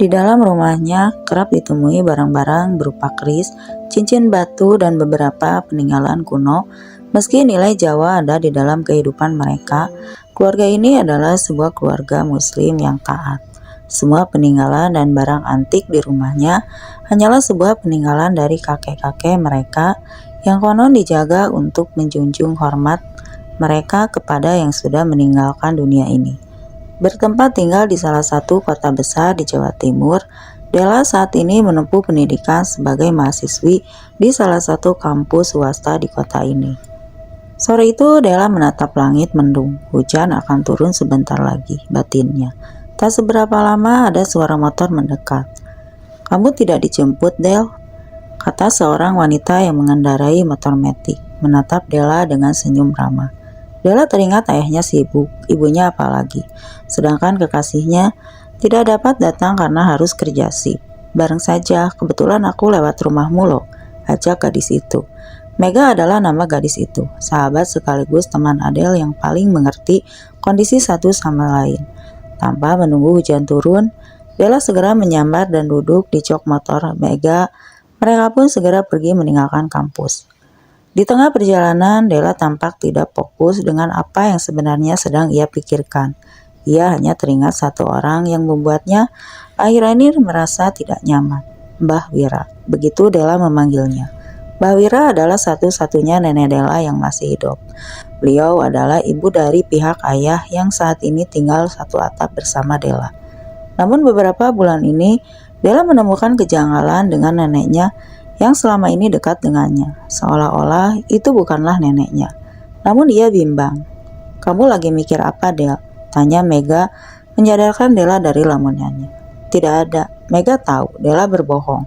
Di dalam rumahnya kerap ditemui barang-barang berupa keris, cincin batu, dan beberapa peninggalan kuno. Meski nilai Jawa ada di dalam kehidupan mereka, keluarga ini adalah sebuah keluarga Muslim yang taat. Semua peninggalan dan barang antik di rumahnya hanyalah sebuah peninggalan dari kakek-kakek mereka yang konon dijaga untuk menjunjung hormat mereka kepada yang sudah meninggalkan dunia ini. Bertempat tinggal di salah satu kota besar di Jawa Timur, Della saat ini menempuh pendidikan sebagai mahasiswi di salah satu kampus swasta di kota ini. Sore itu Della menatap langit mendung. Hujan akan turun sebentar lagi, batinnya. Tak seberapa lama ada suara motor mendekat. "Kamu tidak dijemput, Del?" kata seorang wanita yang mengendarai motor metik, menatap Della dengan senyum ramah. Della teringat ayahnya sibuk, ibunya apalagi. Sedangkan kekasihnya tidak dapat datang karena harus kerja sip. "Bareng saja, kebetulan aku lewat rumahmu loh," ajak gadis itu. Mega adalah nama gadis itu, sahabat sekaligus teman Adele yang paling mengerti kondisi satu sama lain. Tanpa menunggu hujan turun, Della segera menyambar dan duduk di jok motor Mega. Mereka pun segera pergi meninggalkan kampus. Di tengah perjalanan, Della tampak tidak fokus dengan apa yang sebenarnya sedang ia pikirkan. Ia hanya teringat satu orang yang membuatnya akhir ini merasa tidak nyaman. Mbah Wira, begitu Della memanggilnya. Mbah Wira adalah satu-satunya nenek Della yang masih hidup. Beliau adalah ibu dari pihak ayah yang saat ini tinggal satu atap bersama Della. Namun beberapa bulan ini, Della menemukan kejanggalan dengan neneknya yang selama ini dekat dengannya, seolah-olah itu bukanlah neneknya. Namun dia bimbang. "Kamu lagi mikir apa, Del?" tanya Mega, menyadarkan Della dari lamunannya. Tidak ada. Mega tahu Della berbohong,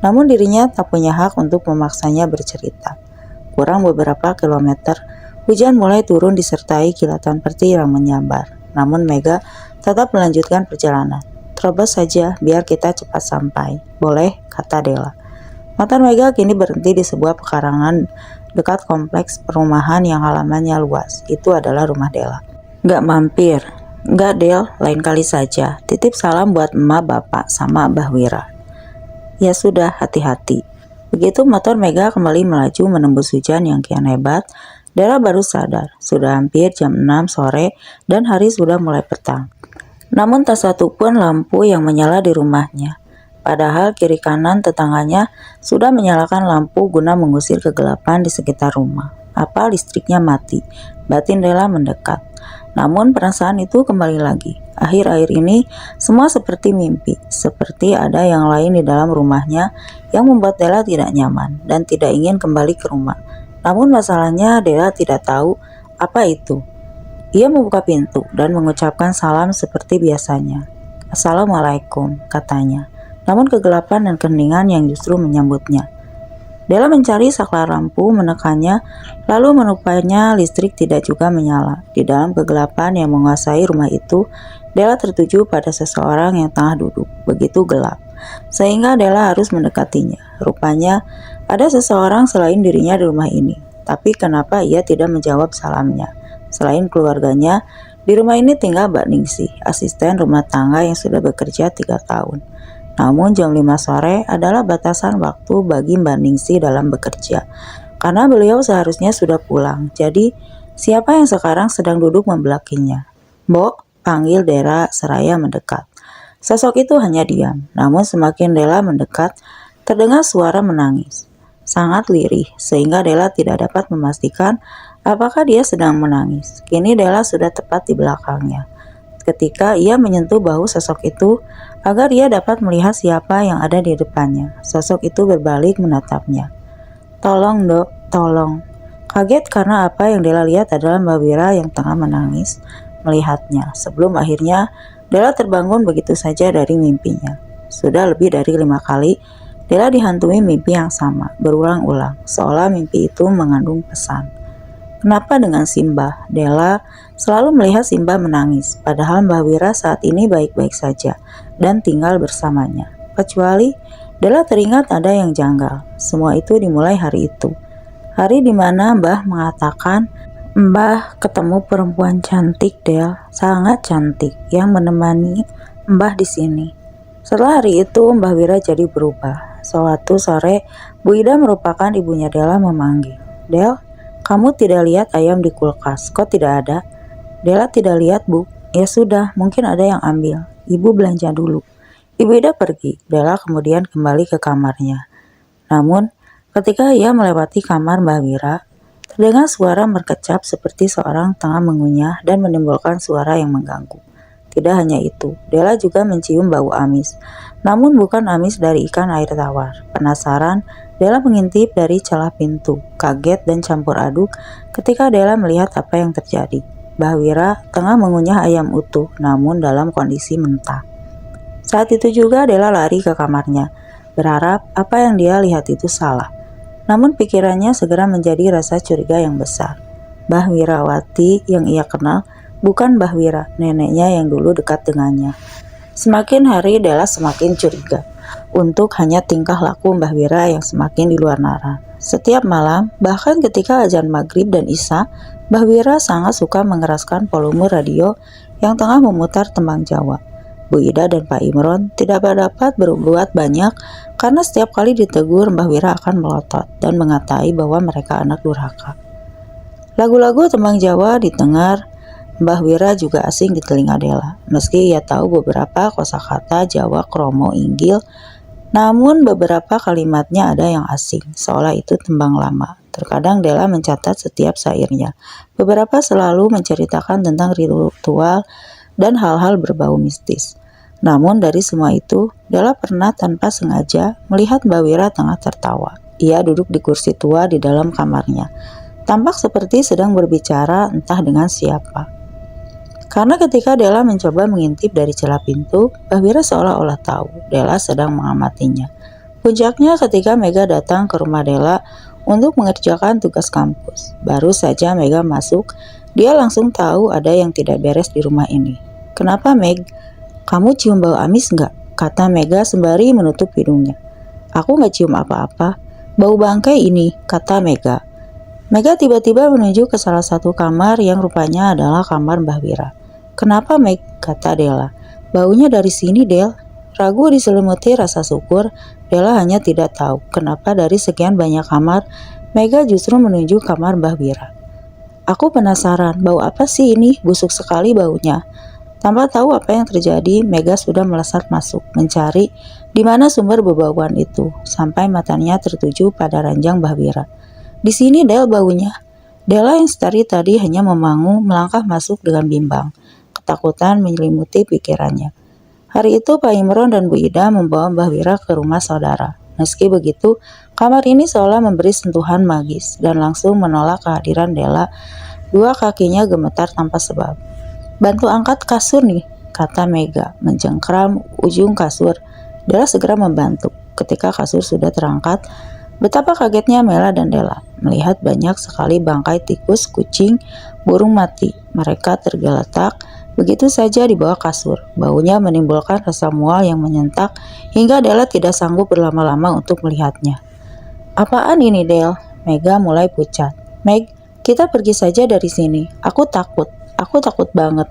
namun dirinya tak punya hak untuk memaksanya bercerita. Kurang beberapa kilometer, hujan mulai turun disertai kilatan petir yang menyambar. Namun Mega tetap melanjutkan perjalanan. "Terobos saja, biar kita cepat sampai." "Boleh," kata Della. Motor Mega kini berhenti di sebuah pekarangan dekat kompleks perumahan yang halamannya luas. Itu adalah rumah Della. "Nggak mampir?" "Nggak, Del, lain kali saja. Titip salam buat emak, bapak, sama Mbah Wira." "Ya sudah, hati-hati." Begitu motor Mega kembali melaju menembus hujan yang kian hebat, Della baru sadar. Sudah hampir jam 6 sore dan hari sudah mulai petang. Namun tak satu pun lampu yang menyala di rumahnya. Padahal kiri kanan tetangganya sudah menyalakan lampu guna mengusir kegelapan di sekitar rumah. Apa listriknya mati? Batin Della mendekat. Namun perasaan itu kembali lagi. Akhir-akhir ini semua seperti mimpi. Seperti ada yang lain di dalam rumahnya yang membuat Della tidak nyaman dan tidak ingin kembali ke rumah. Namun masalahnya Della tidak tahu apa itu. Ia membuka pintu dan mengucapkan salam seperti biasanya. "Assalamualaikum," katanya. Namun kegelapan dan keheningan yang justru menyambutnya. Della mencari saklar lampu, menekannya, lalu menupainya listrik tidak juga menyala. Di dalam kegelapan yang menguasai rumah itu, Della tertuju pada seseorang yang tengah duduk, begitu gelap, sehingga Della harus mendekatinya. Rupanya, ada seseorang selain dirinya di rumah ini. Tapi kenapa ia tidak menjawab salamnya? Selain keluarganya, di rumah ini tinggal Mbak Ningsih, asisten rumah tangga yang sudah bekerja 3 tahun. Namun jam 5 sore adalah batasan waktu bagi Mbak Ningsih dalam bekerja, karena beliau seharusnya sudah pulang. Jadi, siapa yang sekarang sedang duduk membelakinya? "Mbok," panggil Della seraya mendekat. Sosok itu hanya diam, namun semakin Della mendekat, terdengar suara menangis. Sangat lirih, sehingga Della tidak dapat memastikan apakah dia sedang menangis. Kini Della sudah tepat di belakangnya. Ketika ia menyentuh bahu sosok itu agar ia dapat melihat siapa yang ada di depannya, sosok itu berbalik menatapnya. "Tolong, Dok, tolong." Kaget karena apa yang Della lihat adalah Mbak Wira yang tengah menangis melihatnya. Sebelum akhirnya Della terbangun begitu saja dari mimpinya. Sudah lebih dari 5 kali Della dihantui mimpi yang sama, berulang-ulang, seolah mimpi itu mengandung pesan. Kenapa dengan Simbah? Della selalu melihat Simbah menangis, padahal Mbah Wira saat ini baik-baik saja dan tinggal bersamanya. Kecuali Della teringat ada yang janggal. Semua itu dimulai hari itu. Hari di mana Mbah mengatakan, "Mbah ketemu perempuan cantik, Del, sangat cantik, yang menemani Mbah di sini." Setelah hari itu, Mbah Wira jadi berubah. Suatu sore, Bu Ida merupakan ibunya Dela memanggil, "Del, kamu tidak lihat ayam di kulkas, kok tidak ada?" Dela tidak lihat, Bu. Ya sudah, mungkin ada yang ambil. Ibu belanja dulu. Ibu Ida pergi. Dela kemudian kembali ke kamarnya. Namun, ketika ia melewati kamar Mbah Wira, terdengar suara merkecap seperti seorang tengah mengunyah dan menimbulkan suara yang mengganggu. Tidak hanya itu, Dela juga mencium bau amis. Namun bukan amis dari ikan air tawar. Penasaran, Dela mengintip dari celah pintu. Kaget dan campur aduk ketika Dela melihat apa yang terjadi. Mbah Wira tengah mengunyah ayam utuh, namun dalam kondisi mentah. Saat itu juga Dela lari ke kamarnya, berharap apa yang dia lihat itu salah. Namun pikirannya segera menjadi rasa curiga yang besar. Mbah Wirawati yang ia kenal bukan Mbah Wira, neneknya yang dulu dekat dengannya. Semakin hari Dela semakin curiga untuk hanya tingkah laku Mbah Wira yang semakin di luar nalar. Setiap malam, bahkan ketika azan maghrib dan isya, Mbah Wira sangat suka mengeraskan volume radio yang tengah memutar tembang Jawa. Bu Ida dan Pak Imron tidak dapat berbuat banyak karena setiap kali ditegur Mbah Wira akan melotot dan mengatai bahwa mereka anak durhaka. Lagu-lagu tembang Jawa ditengar Mbah Wira juga asing di telinga Dela. Meski ia tahu beberapa kosakata Jawa kromo inggil, namun beberapa kalimatnya ada yang asing, seolah itu tembang lama. Terkadang Dela mencatat setiap syairnya. Beberapa selalu menceritakan tentang ritual dan hal-hal berbau mistis. Namun dari semua itu, Dela pernah tanpa sengaja melihat Mbah Wira tengah tertawa. Ia duduk di kursi tua di dalam kamarnya. Tampak seperti sedang berbicara entah dengan siapa. Karena ketika Dela mencoba mengintip dari celah pintu, Mbah Wira seolah-olah tahu Dela sedang mengamatinya. Puncaknya ketika Mega datang ke rumah Dela untuk mengerjakan tugas kampus. Baru saja Mega masuk, dia langsung tahu ada yang tidak beres di rumah ini. "Kenapa, Meg? Kamu cium bau amis nggak?" kata Mega sembari menutup hidungnya. "Aku nggak cium apa-apa. Bau bangkai ini," kata Mega. Mega tiba-tiba menuju ke salah satu kamar yang rupanya adalah kamar Mbah Wira. "Kenapa, Meg?" kata Dela. "Baunya dari sini, Del." Ragu diselimuti rasa syukur, Dela hanya tidak tahu kenapa dari sekian banyak kamar, Mega justru menuju kamar Mbah Wira. "Aku penasaran, bau apa sih ini? Busuk sekali baunya." Tanpa tahu apa yang terjadi, Mega sudah melesat masuk, mencari di mana sumber bebauan itu, sampai matanya tertuju pada ranjang Mbah Wira. "Di sini, Del, baunya." Dela yang dari tadi hanya memangu melangkah masuk dengan bimbang. Ketakutan menyelimuti pikirannya. Hari itu Pak Imron dan Bu Ida membawa Mbah Wira ke rumah saudara. Meski begitu, kamar ini seolah memberi sentuhan magis dan langsung menolak kehadiran Dela. Dua kakinya gemetar tanpa sebab. "Bantu angkat kasur nih," kata Mega, mencengkram ujung kasur. Dela segera membantu. Ketika kasur sudah terangkat, betapa kagetnya Mela dan Dela melihat banyak sekali bangkai tikus, kucing, burung mati. Mereka tergeletak begitu saja di bawah kasur. Baunya menimbulkan rasa mual yang menyentak hingga Dela tidak sanggup berlama-lama untuk melihatnya. "Apaan ini, Del?" Mega mulai pucat. "Meg, kita pergi saja dari sini. Aku takut banget."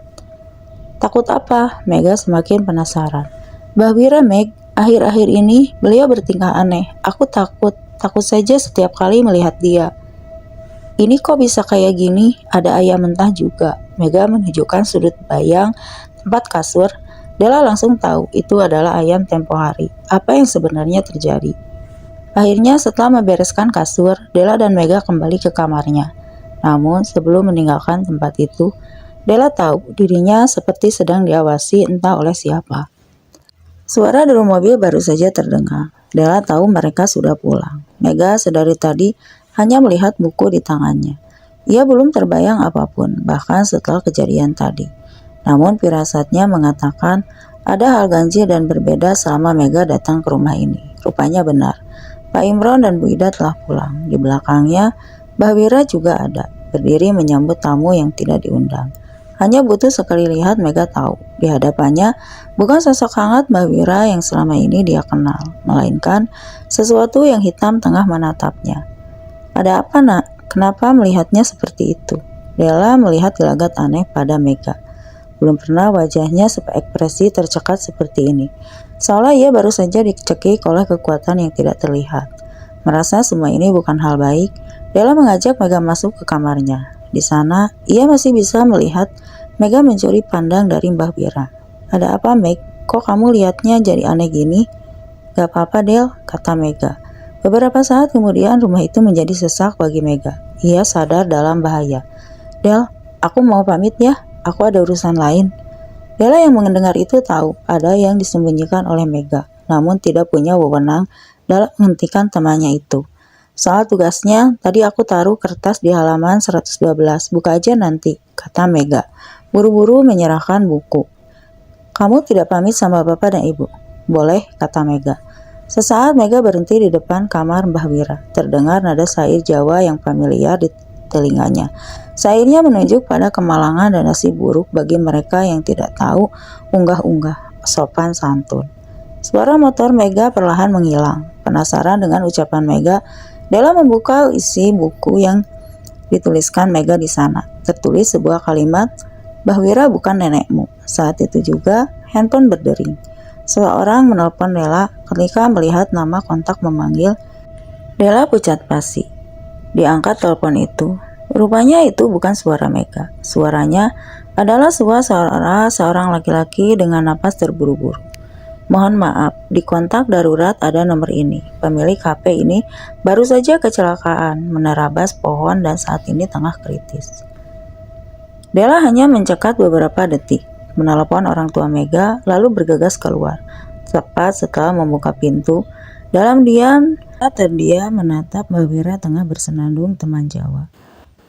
"Takut apa?" Mega semakin penasaran. "Mbah Wira, Meg, akhir-akhir ini beliau bertingkah aneh. Aku takut saja setiap kali melihat dia." "Ini kok bisa kayak gini? Ada ayam mentah juga." Mega menunjukkan sudut bayang tempat kasur. Dela langsung tahu itu adalah ayam tempo hari. Apa yang sebenarnya terjadi? Akhirnya setelah membereskan kasur, Dela dan Mega kembali ke kamarnya. Namun sebelum meninggalkan tempat itu, Dela tahu dirinya seperti sedang diawasi entah oleh siapa. Suara dari mobil baru saja terdengar. Dela tahu mereka sudah pulang. Mega sedari tadi hanya melihat buku di tangannya. Ia belum terbayang apapun, bahkan setelah kejadian tadi. Namun firasatnya mengatakan ada hal ganjil dan berbeda selama Mega datang ke rumah ini. Rupanya benar. Pak Imron dan Bu Ida telah pulang. Di belakangnya, Mbah Wira juga ada, berdiri menyambut tamu yang tidak diundang. Hanya butuh sekali lihat Mega tahu, di hadapannya bukan sosok hangat Mbah Wira yang selama ini dia kenal, melainkan sesuatu yang hitam tengah menatapnya. "Ada apa, Nak? Kenapa melihatnya seperti itu?" Dela melihat gelagat aneh pada Mega. Belum pernah wajahnya ekspresi tercekat seperti ini. Seolah ia baru saja dicekik oleh kekuatan yang tidak terlihat. Merasa semua ini bukan hal baik, Della mengajak Mega masuk ke kamarnya. Di sana, ia masih bisa melihat Mega mencuri pandang dari Mbah Wira. "Ada apa, Meg? Kok kamu lihatnya jadi aneh gini?" "Gak apa-apa, Del," kata Mega. Beberapa saat kemudian rumah itu menjadi sesak bagi Mega. Ia sadar dalam bahaya. "Del, aku mau pamit ya. Aku ada urusan lain." Della yang mendengar itu tahu ada yang disembunyikan oleh Mega, namun tidak punya wewenang dalam menghentikan temannya itu. "Soal tugasnya, tadi aku taruh kertas di halaman 112. Buka aja nanti," kata Mega. Buru-buru menyerahkan buku. "Kamu tidak pamit sama bapak dan ibu?" "Boleh," kata Mega. Sesaat Mega berhenti di depan kamar Mbah Wira. Terdengar nada syair Jawa yang familiar di telinganya. Syairnya menunjuk pada kemalangan dan nasib buruk bagi mereka yang tidak tahu unggah-unggah sopan santun. Suara motor Mega perlahan menghilang. Penasaran dengan ucapan Mega, Della membuka isi buku yang dituliskan Mega di sana. Tertulis sebuah kalimat, "Mbah Wira bukan nenekmu." Saat itu juga handphone berdering. Seseorang menelpon Della ketika melihat nama kontak memanggil. Della pucat pasi. Diangkat telepon itu. Rupanya itu bukan suara Mega. Suaranya adalah suara seorang laki-laki dengan napas terburu-buru. "Mohon maaf, di kontak darurat ada nomor ini. Pemilik HP ini baru saja kecelakaan, menerabas pohon dan saat ini tengah kritis." Della hanya mencekat beberapa detik, menelepon orang tua Mega, lalu bergegas keluar. Tepat setelah membuka pintu, dalam diam, terdiam menatap Mbah Wira tengah bersenandung teman Jawa.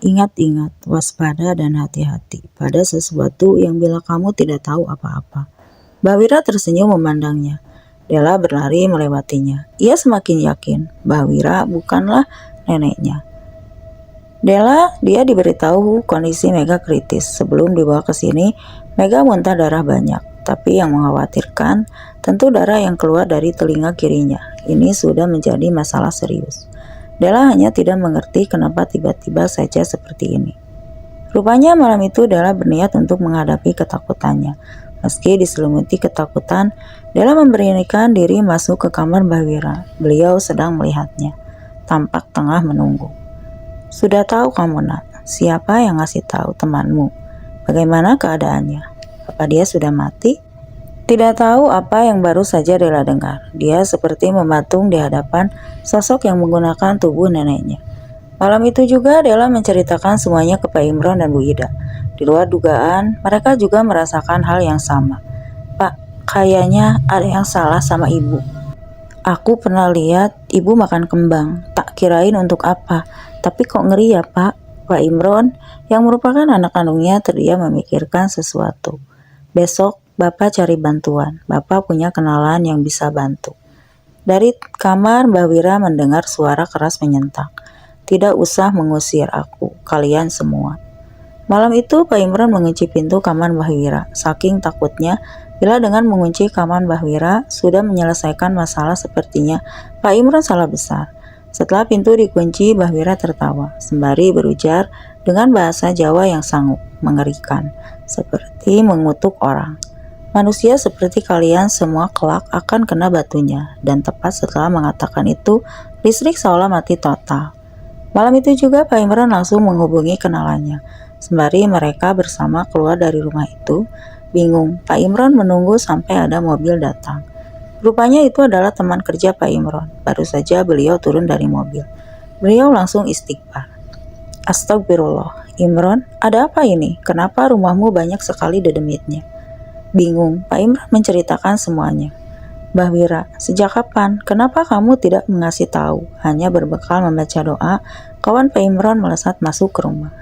"Ingat-ingat, waspada dan hati-hati pada sesuatu yang bila kamu tidak tahu apa-apa." Mbah Wira tersenyum memandangnya. Della berlari melewatinya. Ia semakin yakin Mbah Wira bukanlah neneknya. Dia diberitahu kondisi Mega kritis. Sebelum dibawa ke sini, Mega muntah darah banyak. Tapi yang mengkhawatirkan, tentu darah yang keluar dari telinga kirinya. Ini sudah menjadi masalah serius. Della hanya tidak mengerti kenapa tiba-tiba saja seperti ini. Rupanya malam itu Della berniat untuk menghadapi ketakutannya. Meski diselimuti ketakutan, Della memberanikan diri masuk ke kamar Mbah Wira. Beliau sedang melihatnya, tampak tengah menunggu. "Sudah tahu kamu, Nak? Siapa yang ngasih tahu temanmu? Bagaimana keadaannya? Apa dia sudah mati?" Tidak tahu apa yang baru saja Della dengar. Dia seperti mematung di hadapan sosok yang menggunakan tubuh neneknya. Malam itu juga Della menceritakan semuanya ke Pak Imron dan Bu Ida. Di luar dugaan, mereka juga merasakan hal yang sama. "Pak, kayaknya ada yang salah sama ibu. Aku pernah lihat ibu makan kembang. Tak kirain untuk apa. Tapi kok ngeri ya, Pak?" Pak Imron, yang merupakan anak kandungnya, terdiam memikirkan sesuatu. "Besok Bapak cari bantuan. Bapak punya kenalan yang bisa bantu." Dari kamar Mbah Wira mendengar suara keras menyentak. "Tidak usah mengusir aku, kalian semua." Malam itu Pak Imron mengunci pintu kamar Mbah Wira. Saking takutnya, bila dengan mengunci kamar Mbah Wira sudah menyelesaikan masalah, sepertinya Pak Imron salah besar. Setelah pintu dikunci, Mbah Wira tertawa, sembari berujar dengan bahasa Jawa yang sangat mengerikan, seperti mengutuk orang. "Manusia seperti kalian semua kelak akan kena batunya." Dan tepat setelah mengatakan itu, listrik seolah mati total. Malam itu juga Pak Imron langsung menghubungi kenalannya. Sembari mereka bersama keluar dari rumah itu, bingung, Pak Imron menunggu sampai ada mobil datang. Rupanya itu adalah teman kerja Pak Imron. Baru saja beliau turun dari mobil. Beliau langsung istighfar. "Astagfirullah, Imron, ada apa ini? Kenapa rumahmu banyak sekali dedemitnya?" Bingung, Pak Imron menceritakan semuanya. "Mbah Wira, sejak kapan? Kenapa kamu tidak mengasih tahu?" Hanya berbekal membaca doa, kawan Pak Imron melesat masuk ke rumah.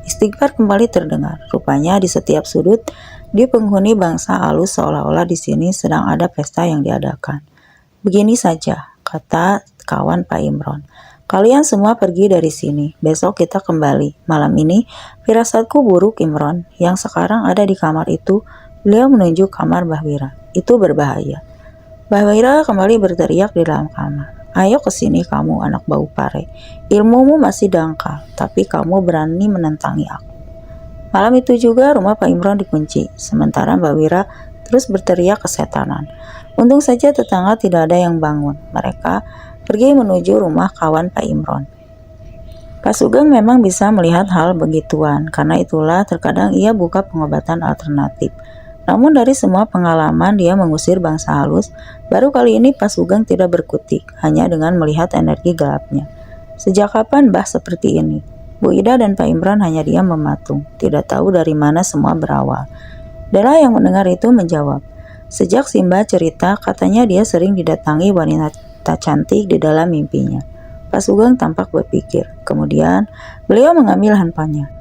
Istighfar kembali terdengar. Rupanya di setiap sudut, di penghuni bangsa alus seolah-olah di sini sedang ada pesta yang diadakan. "Begini saja," kata kawan Pak Imron. "Kalian semua pergi dari sini. Besok kita kembali. Malam ini, firasatku buruk, Imron. Yang sekarang ada di kamar itu." Beliau menunjuk kamar Mbah Wira. "Itu berbahaya." Mbah Wira kembali berteriak di dalam kamar. "Ayo ke sini kamu, anak bau pare. Ilmumu masih dangkal, tapi kamu berani menentangi aku." Malam itu juga rumah Pak Imron dikunci, sementara Mbak Wira terus berteriak kesetanan. Untung saja tetangga tidak ada yang bangun. Mereka pergi menuju rumah kawan Pak Imron. Pak Sugeng memang bisa melihat hal begituan, karena itulah terkadang ia buka pengobatan alternatif. Namun dari semua pengalaman dia mengusir bangsa halus, baru kali ini Pak Sugeng tidak berkutik, hanya dengan melihat energi gelapnya. Sejak kapan Mbah seperti ini? Bu Ida dan Pak Imron hanya diam mematung, tidak tahu dari mana semua berawal. Dela yang mendengar itu menjawab, sejak Simba cerita katanya dia sering didatangi wanita cantik di dalam mimpinya. Pak Sugeng tampak berpikir, kemudian beliau mengambil handphonenya.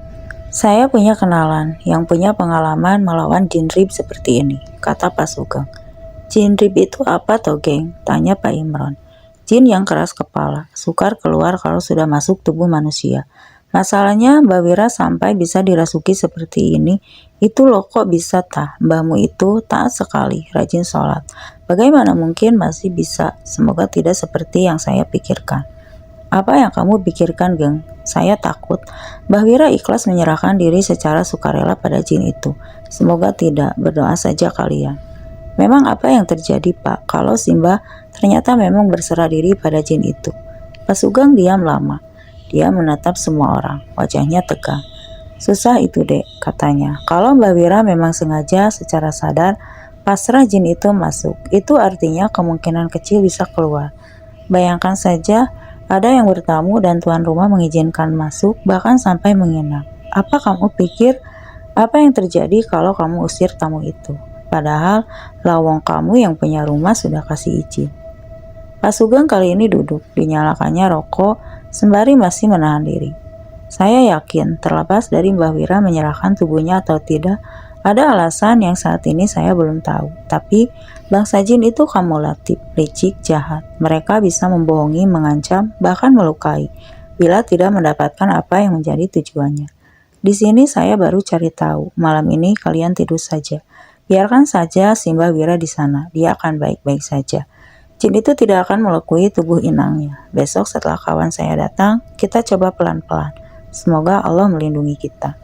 Saya punya kenalan yang punya pengalaman melawan jin rib seperti ini, kata Pak Sugeng. Jin rib itu apa toh geng? Tanya Pak Imron. Jin yang keras kepala, sukar keluar kalau sudah masuk tubuh manusia. Masalahnya Mbak Wira sampai bisa dirasuki seperti ini, itu loh kok bisa tah, mbahmu itu taat sekali, rajin sholat. Bagaimana mungkin masih bisa, semoga tidak seperti yang saya pikirkan. Apa yang kamu pikirkan, geng? Saya takut. Mbah Wira ikhlas menyerahkan diri secara sukarela pada jin itu. Semoga tidak, berdoa saja kalian. Memang apa yang terjadi, Pak, kalau Simba ternyata memang berserah diri pada jin itu? Pak Sugeng diam lama. Dia menatap semua orang, wajahnya tegang. Susah itu, Dek, katanya. Kalau Mbah Wira memang sengaja secara sadar pasrah jin itu masuk, itu artinya kemungkinan kecil bisa keluar. Bayangkan saja, ada yang bertamu dan tuan rumah mengizinkan masuk, bahkan sampai menginap. Apa kamu pikir apa yang terjadi kalau kamu usir tamu itu? Padahal lawang kamu yang punya rumah sudah kasih izin. Pak Sugeng kali ini duduk, dinyalakannya rokok sembari masih menahan diri. Saya yakin terlepas dari Mbah Wira menyerahkan tubuhnya atau tidak, ada alasan yang saat ini saya belum tahu. Tapi bangsa jin itu kumulatif, licik, jahat. Mereka bisa membohongi, mengancam, bahkan melukai bila tidak mendapatkan apa yang menjadi tujuannya. Di sini saya baru cari tahu. Malam ini kalian tidur saja. Biarkan saja Simba Wira di sana. Dia akan baik-baik saja. Jin itu tidak akan melukui tubuh inangnya. Besok setelah kawan saya datang, kita coba pelan-pelan. Semoga Allah melindungi kita.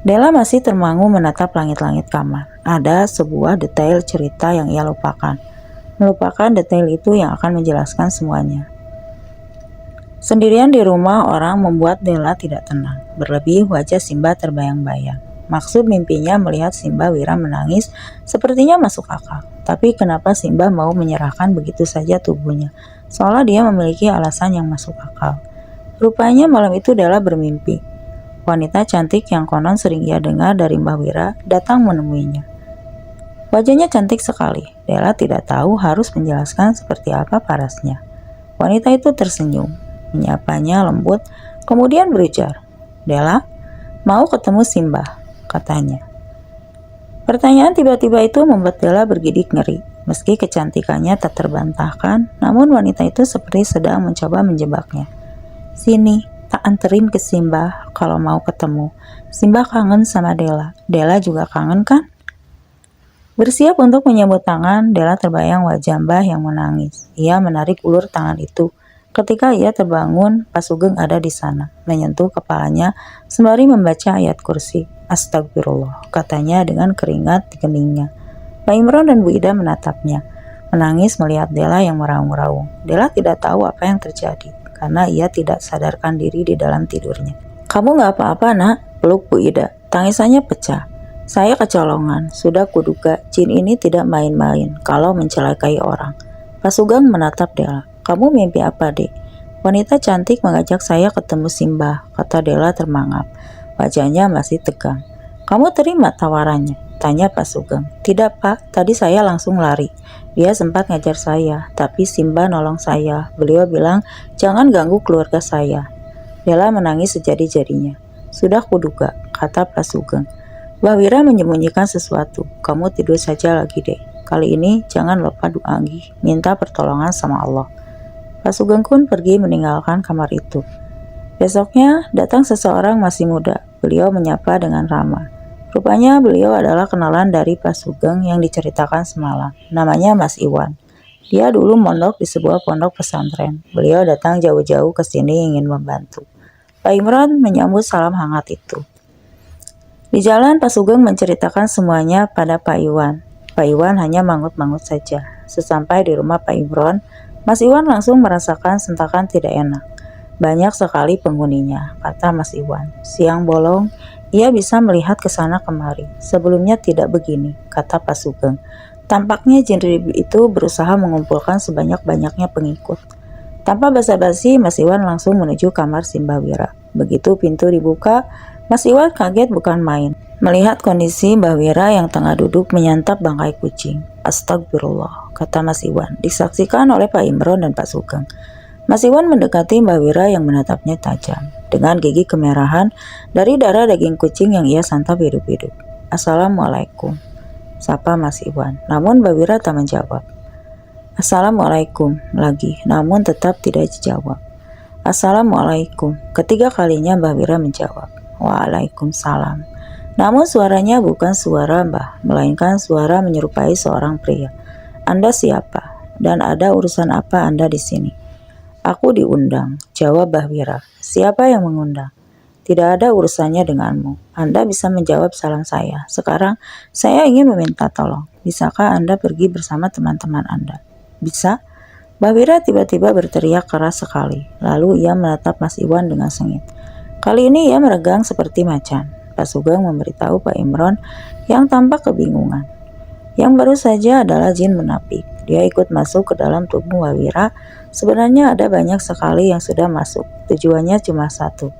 Della masih termangu menatap langit-langit kamar. Ada sebuah detail cerita yang ia lupakan. Melupakan detail itu yang akan menjelaskan semuanya. Sendirian di rumah orang membuat Della tidak tenang. Berlebih wajah Simba terbayang-bayang. Maksud mimpinya melihat Simba Wira menangis sepertinya masuk akal. Tapi kenapa Simba mau menyerahkan begitu saja tubuhnya? Seolah dia memiliki alasan yang masuk akal. Rupanya malam itu Della bermimpi. Wanita cantik yang konon sering ia dengar dari Mbah Wira datang menemuinya. Wajahnya cantik sekali. Della tidak tahu harus menjelaskan seperti apa parasnya. Wanita itu tersenyum, menyapanya lembut, kemudian berujar, "Della, mau ketemu Simba," katanya. Pertanyaan tiba-tiba itu membuat Della bergidik ngeri. Meski kecantikannya tak terbantahkan, namun wanita itu seperti sedang mencoba menjebaknya. "Sini, tak anterin ke Simba kalau mau ketemu. Simba kangen sama Della. Della juga kangen kan?" Bersiap untuk menyambut tangan, Della terbayang wajah Mbah yang menangis. Ia menarik ulur tangan itu. Ketika ia terbangun, Pak Sugeng ada di sana, menyentuh kepalanya sembari membaca ayat kursi. "Astagfirullah," katanya dengan keringat di keningnya. Pak Imron dan Bu Ida menatapnya, menangis melihat Della yang meraung-raung. Della tidak tahu apa yang terjadi, karena ia tidak sadarkan diri di dalam tidurnya. "Kamu gak apa-apa, nak?" peluk Bu Ida. Tangisannya pecah. "Saya kecolongan, sudah kuduga jin ini tidak main-main kalau mencelakai orang." Pak Sugeng menatap Della. "Kamu mimpi apa, Dek?" "Wanita cantik mengajak saya ketemu Simba," kata Della termangap. Wajahnya masih tegang. "Kamu terima tawarannya?" tanya Pak Sugeng. "Tidak, Pak, tadi saya langsung lari. Dia sempat ngajar saya, tapi Simba nolong saya. Beliau bilang, jangan ganggu keluarga saya." Della menangis sejadi-jadinya. "Sudah kuduga," kata Pak Sugeng. Mbah Wira menyembunyikan sesuatu. "Kamu tidur saja lagi, Dek. Kali ini jangan lupa doa, minta pertolongan sama Allah." Pak Sugeng pun pergi meninggalkan kamar itu. Besoknya datang seseorang masih muda. Beliau menyapa dengan ramah. Rupanya beliau adalah kenalan dari Pak Sugeng yang diceritakan semalam. Namanya Mas Iwan. Dia dulu mondok di sebuah pondok pesantren. Beliau datang jauh-jauh ke sini ingin membantu. Pak Imron menyambut salam hangat itu. Di jalan, Pak Sugeng menceritakan semuanya pada Pak Iwan. Pak Iwan hanya mangut-mangut saja. Sesampai di rumah Pak Imron, Mas Iwan langsung merasakan sentakan tidak enak. Banyak sekali penghuninya, kata Mas Iwan. Siang bolong, ia bisa melihat ke sana kemari. Sebelumnya tidak begini, kata Pak Sugeng. Tampaknya jin ribut itu berusaha mengumpulkan sebanyak-banyaknya pengikut. Tanpa basa-basi, Mas Iwan langsung menuju kamar Simbawira. Begitu pintu dibuka, Mas Iwan kaget bukan main melihat kondisi Mbah Wira yang tengah duduk menyantap bangkai kucing. Astagfirullah, kata Mas Iwan, disaksikan oleh Pak Imron dan Pak Sugeng. Mas Iwan mendekati Mbah Wira yang menatapnya tajam, dengan gigi kemerahan dari darah daging kucing yang ia santap hidup-hidup. Assalamualaikum, sapa Mas Iwan, namun Mbah Wira tak menjawab. Assalamualaikum lagi, namun tetap tidak dijawab. Assalamualaikum, ketiga kalinya Mbah Wira menjawab. Waalaikumsalam. Namun suaranya bukan suara Mbah, melainkan suara menyerupai seorang pria. Anda siapa? Dan ada urusan apa Anda di sini? Aku diundang, jawab Mbah Wira. Siapa yang mengundang? Tidak ada urusannya denganmu. Anda bisa menjawab salam saya. Sekarang saya ingin meminta tolong. Bisakah Anda pergi bersama teman-teman Anda? Bisa? Mbah Wira tiba-tiba berteriak keras sekali. Lalu ia menatap Mas Iwan dengan sengit. Kali ini ia meregang seperti macan. Pak Sugeng memberitahu Pak Imron yang tampak kebingungan. Yang baru saja adalah jin menapik. Dia ikut masuk ke dalam tubuh Mbah Wira. Sebenarnya ada banyak sekali yang sudah masuk. Tujuannya cuma satu.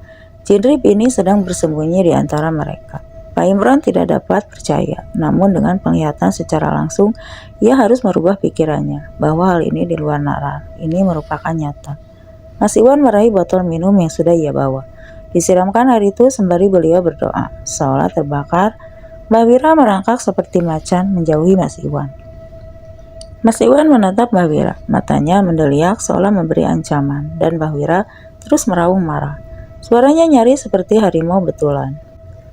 Jin rib ini sedang bersembunyi di antara mereka. Pak Imron tidak dapat percaya. Namun dengan penglihatan secara langsung, ia harus merubah pikirannya bahwa hal ini di luar nalar. Ini merupakan nyata. Mas Iwan meraih botol minum yang sudah ia bawa. Disiramkan air itu sembari beliau berdoa. Seolah terbakar, Mbah Wira merangkak seperti macan menjauhi Mas Iwan. Mas Iwan menatap Mbah Wira. Matanya mendeliak seolah memberi ancaman, dan Mbah Wira terus meraung marah. Suaranya nyaris seperti harimau betulan.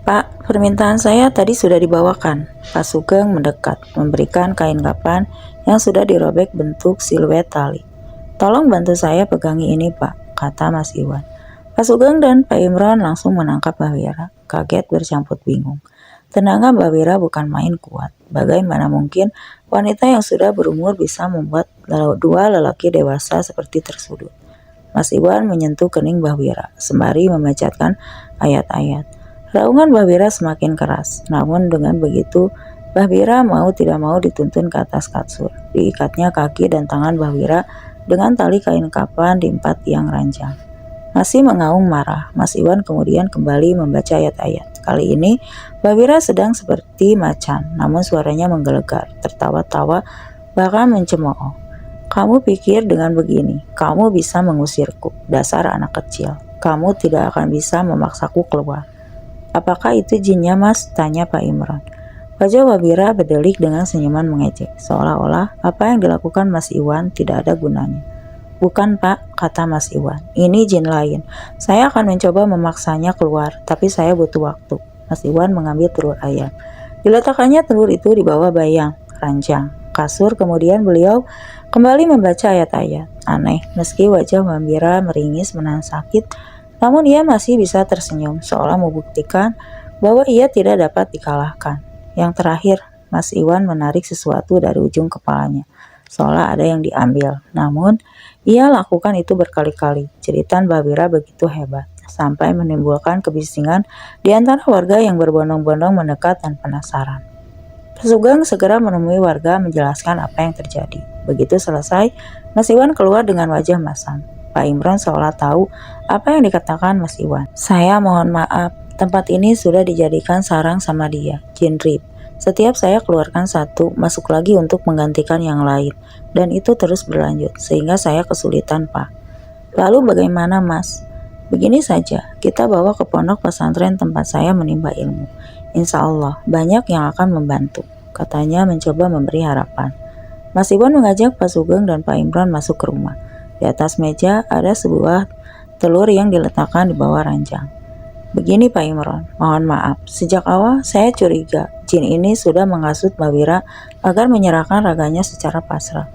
Pak, permintaan saya tadi sudah dibawakan. Pak Sugeng mendekat, memberikan kain kapan yang sudah dirobek bentuk siluet tali. Tolong bantu saya pegangi ini, Pak, kata Mas Iwan. Pak Sugeng dan Pak Imron langsung menangkap Mbah Wira, kaget bercampur bingung. Tenaga Mbah Wira bukan main kuat. Bagaimana mungkin wanita yang sudah berumur bisa membuat dua lelaki dewasa seperti tersudut? Mas Iwan menyentuh kening Mbah Wira, sembari memecatkan ayat-ayat. Raungan Mbah Wira semakin keras, namun dengan begitu, Mbah Wira mau tidak mau dituntun ke atas kasur. Diikatnya kaki dan tangan Mbah Wira dengan tali kain kapan di 4 tiang ranjang. Masih mengaung marah, Mas Iwan kemudian kembali membaca ayat-ayat. Kali ini, Mbah Wira sedang seperti macan, namun suaranya menggelegar, tertawa-tawa, bahkan mencemooh. Kamu pikir dengan begini, kamu bisa mengusirku, dasar anak kecil. Kamu tidak akan bisa memaksaku keluar. Apakah itu jinnya, Mas? Tanya Pak Imron. Wajah Mbah Wira berdelik dengan senyuman mengejek, seolah-olah apa yang dilakukan Mas Iwan tidak ada gunanya. Bukan, Pak, kata Mas Iwan. Ini jin lain. Saya akan mencoba memaksanya keluar, tapi saya butuh waktu. Mas Iwan mengambil telur ayam. Diletakkannya telur itu di bawah bayang, ranjang, kasur, kemudian beliau kembali membaca ayat-ayat. Aneh, meski wajah Mbah Wira meringis menahan sakit, namun ia masih bisa tersenyum, seolah membuktikan bahwa ia tidak dapat dikalahkan. Yang terakhir, Mas Iwan menarik sesuatu dari ujung kepalanya, seolah ada yang diambil. Namun, ia lakukan itu berkali-kali. Jeritan Mbah Wira begitu hebat, sampai menimbulkan kebisingan di antara warga yang berbondong-bondong mendekat dan penasaran. Pak Sugeng segera menemui warga menjelaskan apa yang terjadi. Begitu selesai, Mas Iwan keluar dengan wajah masam. Pak Imron seolah tahu apa yang dikatakan Mas Iwan. Saya mohon maaf, tempat ini sudah dijadikan sarang sama dia, jin rib. Setiap saya keluarkan satu, masuk lagi untuk menggantikan yang lain. Dan itu terus berlanjut, sehingga saya kesulitan, Pak. Lalu bagaimana, Mas? Begini saja, kita bawa ke pondok pesantren tempat saya menimba ilmu. Insya Allah, banyak yang akan membantu, katanya mencoba memberi harapan. Mas Iwan mengajak Pak Sugeng dan Pak Imron masuk ke rumah. Di atas meja ada sebuah telur yang diletakkan di bawah ranjang. Begini Pak Imron, mohon maaf, sejak awal saya curiga jin ini sudah menghasut Mbah Wira agar menyerahkan raganya secara pasrah.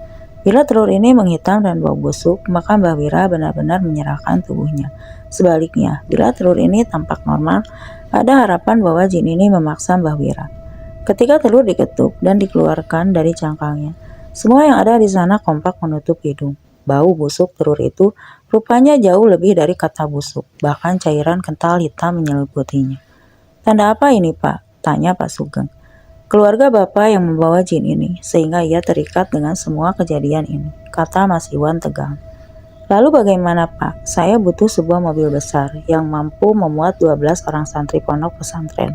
Bila telur ini menghitam dan bau busuk, maka Mbah Wira benar-benar menyerahkan tubuhnya. Sebaliknya, bila telur ini tampak normal, Ada harapan bahwa jin ini memaksa Mbah Wira. Ketika telur diketuk dan dikeluarkan dari cangkangnya, semua yang ada di sana kompak menutup hidung. Bau busuk telur itu rupanya jauh lebih dari kata busuk, bahkan cairan kental hitam menyeliputinya. "Tanda apa ini, Pak?" tanya Pak Sugeng. "Keluarga Bapak yang membawa jin ini, sehingga ia terikat dengan semua kejadian ini," kata Mas Iwan tegang. "Lalu bagaimana, Pak? Saya butuh sebuah mobil besar yang mampu memuat 12 orang santri pondok pesantren.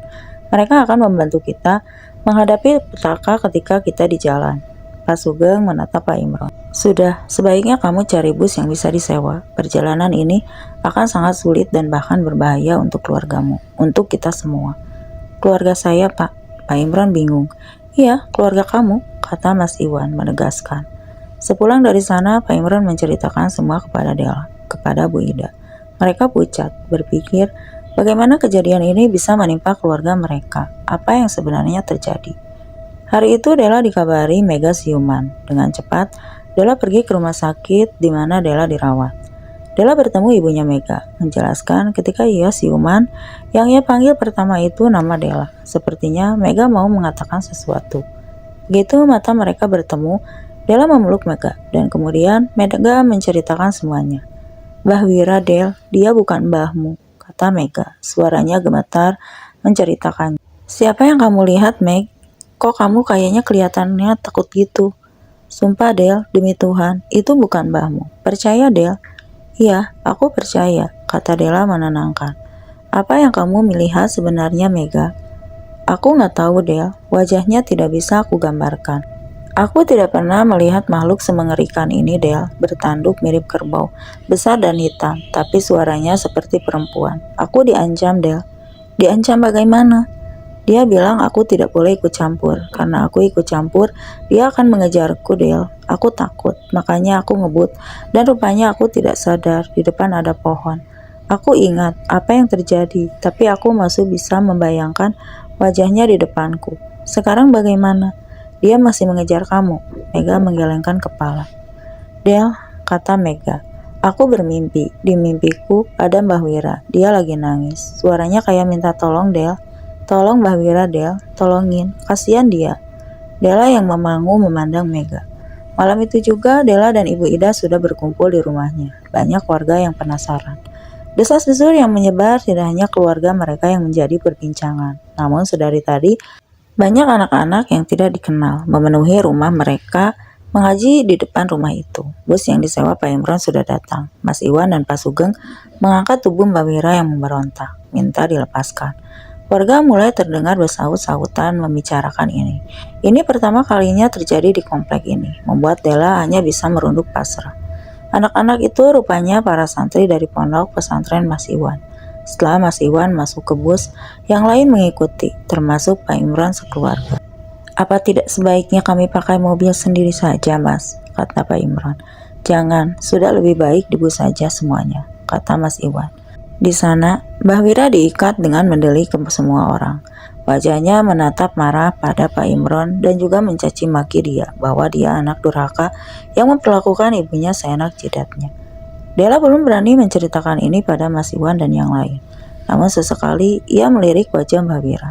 Mereka akan membantu kita menghadapi petaka ketika kita di jalan." Pak Sugeng menatap Pak Imron. "Sudah, sebaiknya kamu cari bus yang bisa disewa. Perjalanan ini akan sangat sulit dan bahkan berbahaya untuk keluargamu, untuk kita semua." "Keluarga saya, Pak." Pak Imron bingung. "Iya, keluarga kamu," kata Mas Iwan menegaskan. Sepulang dari sana, Pak Imron menceritakan semua kepada Dela, kepada Bu Ida. Mereka pucat, berpikir bagaimana kejadian ini bisa menimpa keluarga mereka, apa yang sebenarnya terjadi. Hari itu Dela dikabari Mega siuman. Dengan cepat, Dela pergi ke rumah sakit di mana Dela dirawat. Dela bertemu ibunya Mega, menjelaskan ketika ia siuman, yang ia panggil pertama itu nama Dela. Sepertinya Mega mau mengatakan sesuatu. Begitu mata mereka bertemu, Dela memeluk Mega, dan kemudian Mega menceritakan semuanya. "Mbah Wira, Del, dia bukan mbahmu," kata Mega. Suaranya gemetar menceritakannya. "Siapa yang kamu lihat, Meg? Kok kamu kayaknya kelihatannya takut gitu?" "Sumpah, Del, demi Tuhan, itu bukan mbahmu. Percaya, Del?" "Iya, aku percaya," kata Dela menenangkan. "Apa yang kamu melihat sebenarnya, Mega?" "Aku nggak tahu, Del. Wajahnya tidak bisa aku gambarkan. Aku tidak pernah melihat makhluk semengerikan ini, Del. Bertanduk mirip kerbau, besar dan hitam, tapi suaranya seperti perempuan. Aku diancam, Del." "Diancam bagaimana?" "Dia bilang aku tidak boleh ikut campur. Karena aku ikut campur, dia akan mengejarku, Del. Aku takut, makanya aku ngebut, dan rupanya aku tidak sadar di depan ada pohon. Aku ingat apa yang terjadi, tapi aku masih bisa membayangkan wajahnya di depanku. Sekarang bagaimana?" "Dia masih mengejar kamu." Mega menggelengkan kepala. "Del," kata Mega, "aku bermimpi. Di mimpiku ada Mbah Wira. Dia lagi nangis. Suaranya kayak minta tolong, Del. Tolong Mbah Wira, Del. Tolongin. Kasihan dia." Dela yang memangu memandang Mega. Malam itu juga Dela dan Ibu Ida sudah berkumpul di rumahnya. Banyak warga yang penasaran. Desas-desus yang menyebar tidak hanya keluarga mereka yang menjadi perbincangan. Namun sedari tadi, banyak anak-anak yang tidak dikenal memenuhi rumah mereka mengaji di depan rumah itu. Bus yang disewa Pak Imron sudah datang. Mas Iwan dan Pak Sugeng mengangkat tubuh Mbak Wira yang memberontak, minta dilepaskan. Warga mulai terdengar bersaut-sautan membicarakan ini. Ini pertama kalinya terjadi di komplek ini, membuat Dela hanya bisa merunduk pasrah. Anak-anak itu rupanya para santri dari pondok pesantren Mas Iwan. Setelah Mas Iwan masuk ke bus, yang lain mengikuti, termasuk Pak Imron sekeluarga. "Apa tidak sebaiknya kami pakai mobil sendiri saja, Mas?" kata Pak Imron. "Jangan, sudah lebih baik di bus saja semuanya," kata Mas Iwan. Di sana, Mbah Wira diikat dengan mendelik ke semua orang. Wajahnya menatap marah pada Pak Imron dan juga mencaci maki dia bahwa dia anak durhaka yang memperlakukan ibunya seenak jidatnya. Dela belum berani menceritakan ini pada Mas Iwan dan yang lain. Namun sesekali ia melirik wajah Mbah Wira.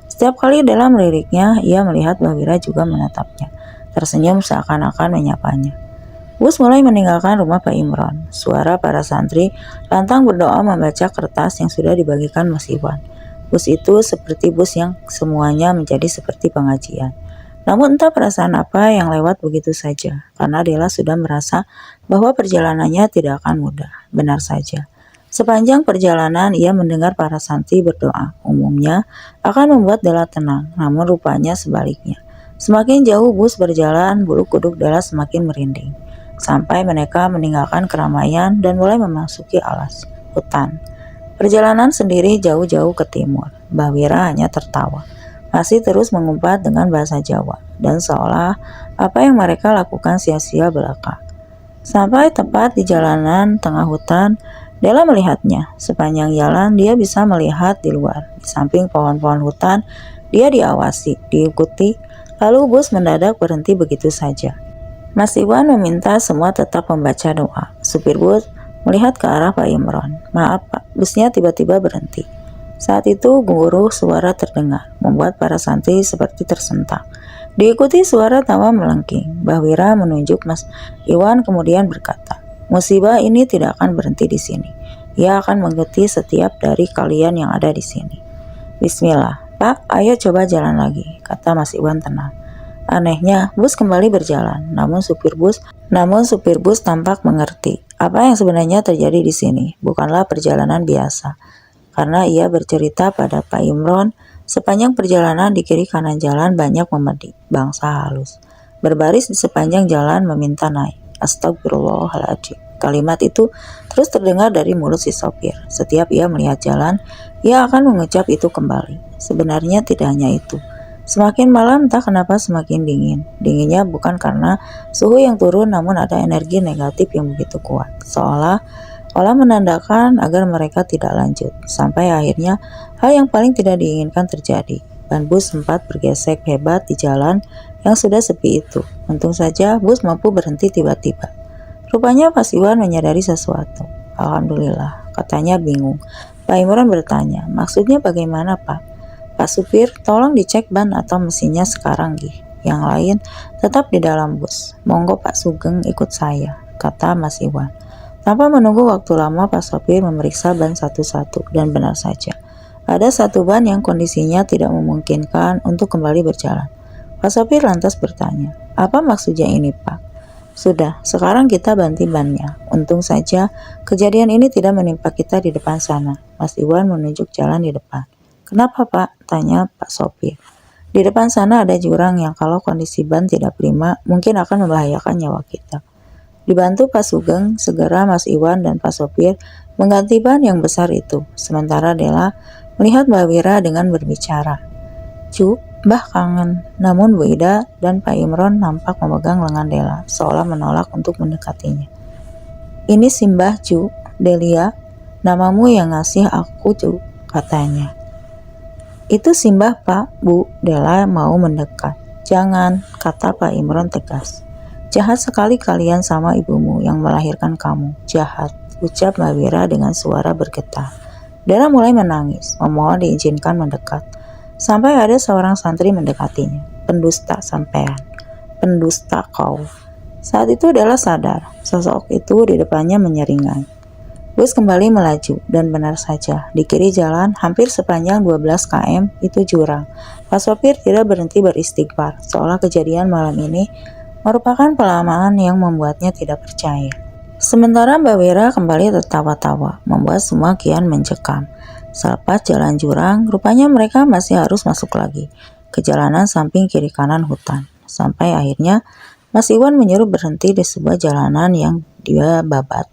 Setiap kali Dela meliriknya, ia melihat Mbah Wira juga menatapnya, tersenyum seakan-akan menyapanya. Bus mulai meninggalkan rumah Pak Imron. Suara para santri lantang berdoa membaca kertas yang sudah dibagikan Mas Iwan. Bus itu seperti bus yang semuanya menjadi seperti pengajian. Namun entah perasaan apa yang lewat begitu saja, karena Dela sudah merasa bahwa perjalanannya tidak akan mudah. Benar saja. Sepanjang perjalanan ia mendengar para santri berdoa. Umumnya akan membuat Dela tenang, namun rupanya sebaliknya. Semakin jauh bus berjalan, bulu kuduk Dela semakin merinding. Sampai mereka meninggalkan keramaian dan mulai memasuki alas hutan. Perjalanan sendiri jauh-jauh ke timur. Mbah Wira hanya tertawa, masih terus mengumpat dengan bahasa Jawa, dan seolah apa yang mereka lakukan sia-sia belaka. Sampai tepat di jalanan tengah hutan, Dela melihatnya. Sepanjang jalan dia bisa melihat di luar. Di samping pohon-pohon hutan, dia diawasi, diikuti, lalu bus mendadak berhenti begitu saja. Mas Iwan meminta semua tetap membaca doa. Supir bus melihat ke arah Pak Imron. "Maaf Pak, busnya tiba-tiba berhenti." Saat itu guruh suara terdengar, membuat para santri seperti tersentak. Diikuti suara tawa melengking. Mbah Wira menunjuk Mas Iwan kemudian berkata, "Musibah ini tidak akan berhenti di sini. Ia akan mengikuti setiap dari kalian yang ada di sini." "Bismillah, Pak, ayo coba jalan lagi," kata Mas Iwan tenang. Anehnya, bus kembali berjalan, namun supir bus tampak mengerti. Apa yang sebenarnya terjadi di sini bukanlah perjalanan biasa. Karena ia bercerita pada Pak Imron, sepanjang perjalanan di kiri kanan jalan banyak memedi, bangsa halus. Berbaris di sepanjang jalan meminta naik. Astagfirullahaladzim. Kalimat itu terus terdengar dari mulut si sopir. Setiap ia melihat jalan, ia akan mengucap itu kembali. Sebenarnya tidak hanya itu. Semakin malam entah kenapa semakin dingin. Dinginnya bukan karena suhu yang turun, namun ada energi negatif yang begitu kuat. Seolah menandakan agar mereka tidak lanjut. Sampai akhirnya hal yang paling tidak diinginkan terjadi. Ban bus sempat bergesek hebat di jalan yang sudah sepi itu. Untung saja bus mampu berhenti tiba-tiba. Rupanya Pak Iwan menyadari sesuatu. "Alhamdulillah," katanya bingung. Pak Imron bertanya, "Maksudnya bagaimana, Pak?" "Pak supir, tolong dicek ban atau mesinnya sekarang, Gih. Yang lain tetap di dalam bus. Monggo Pak Sugeng ikut saya," kata Mas Iwan. Tanpa menunggu waktu lama, Pak sopir memeriksa ban satu-satu, dan benar saja. Ada satu ban yang kondisinya tidak memungkinkan untuk kembali berjalan. Pak sopir lantas bertanya, "Apa maksudnya ini, Pak?" "Sudah, sekarang kita banti bannya. Untung saja kejadian ini tidak menimpa kita di depan sana." Mas Iwan menunjuk jalan di depan. "Kenapa, Pak?" tanya Pak sopir. "Di depan sana ada jurang yang kalau kondisi ban tidak prima mungkin akan membahayakan nyawa kita." Dibantu Pak Sugeng, segera Mas Iwan dan Pak sopir mengganti ban yang besar itu. Sementara Dela melihat Mbak Wira dengan berbicara, "Cu, Mbah kangen." Namun Bu Ida dan Pak Imron nampak memegang lengan Dela, seolah menolak untuk mendekatinya. "Ini si Mbah, Cu. Delia, namamu yang ngasih aku, Cu," katanya. "Itu si Mbah, Pak, Bu." Dela mau mendekat. "Jangan," kata Pak Imron tegas. "Jahat sekali kalian sama ibumu yang melahirkan kamu. Jahat," ucap Mbak Wira dengan suara bergetar. Dela mulai menangis, memohon diizinkan mendekat. Sampai ada seorang santri mendekatinya. "Pendusta sampean. Pendusta kau." Saat itu Dela sadar, sosok itu di depannya menyeringai. Bus kembali melaju, dan benar saja, di kiri jalan hampir sepanjang 12 km itu jurang. Pak sopir tidak berhenti beristighfar, seolah kejadian malam ini merupakan pelamaan yang membuatnya tidak percaya. Sementara Mbak Wira kembali tertawa-tawa, membuat semua kian mencekam. Selepas jalan jurang, rupanya mereka masih harus masuk lagi ke jalanan samping kiri kanan hutan. Sampai akhirnya Mas Iwan menyuruh berhenti di sebuah jalanan yang dia babat.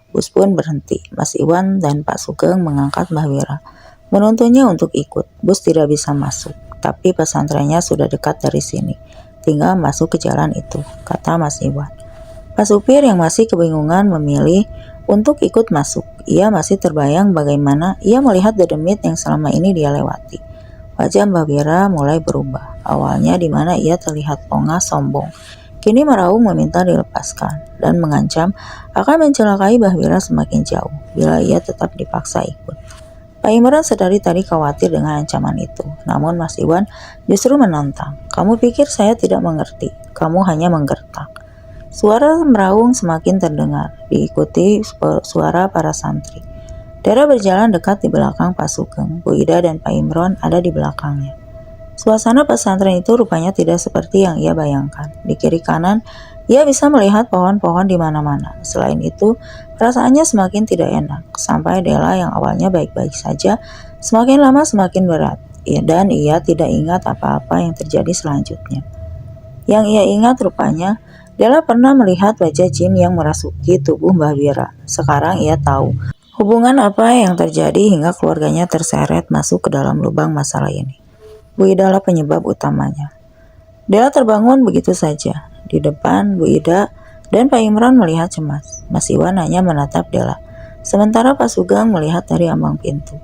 Bus pun berhenti. Mas Iwan dan Pak Sugeng mengangkat Mbah Wira, menuntunnya untuk ikut. Bus tidak bisa masuk, tapi pesantrennya sudah dekat dari sini. Tinggal masuk ke jalan itu, kata Mas Iwan. Pak supir yang masih kebingungan memilih untuk ikut masuk. Ia masih terbayang bagaimana ia melihat dedemit yang selama ini dia lewati. Wajah Mbak Wira mulai berubah. Awalnya di mana ia terlihat pongah sombong, kini meraung meminta dilepaskan dan mengancam akan mencelakai Mbah Wira semakin jauh bila ia tetap dipaksa ikut. Pak Imron sedari tadi khawatir dengan ancaman itu, namun Mas Iwan justru menantang. "Kamu pikir saya tidak mengerti? Kamu hanya menggertak." Suara meraung semakin terdengar, diikuti suara para santri. Dara berjalan dekat di belakang Pak Sugeng. Bu Ida dan Pak Imron ada di belakangnya. Suasana pesantren itu rupanya tidak seperti yang ia bayangkan. Di kiri kanan, ia bisa melihat pohon-pohon di mana-mana. Selain itu, perasaannya semakin tidak enak. Sampai Dela yang awalnya baik-baik saja, semakin lama semakin berat. Dan ia tidak ingat apa-apa yang terjadi selanjutnya. Yang ia ingat rupanya, Dela pernah melihat wajah jin yang merasuki tubuh Mbah Wira. Sekarang ia tahu hubungan apa yang terjadi hingga keluarganya terseret masuk ke dalam lubang masalah ini. Bu Ida lah penyebab utamanya. Dela terbangun begitu saja. Di depan Bu Ida dan Pak Imron melihat cemas. Mas Iwan hanya menatap Dela, sementara Pak Sugeng melihat dari ambang pintu.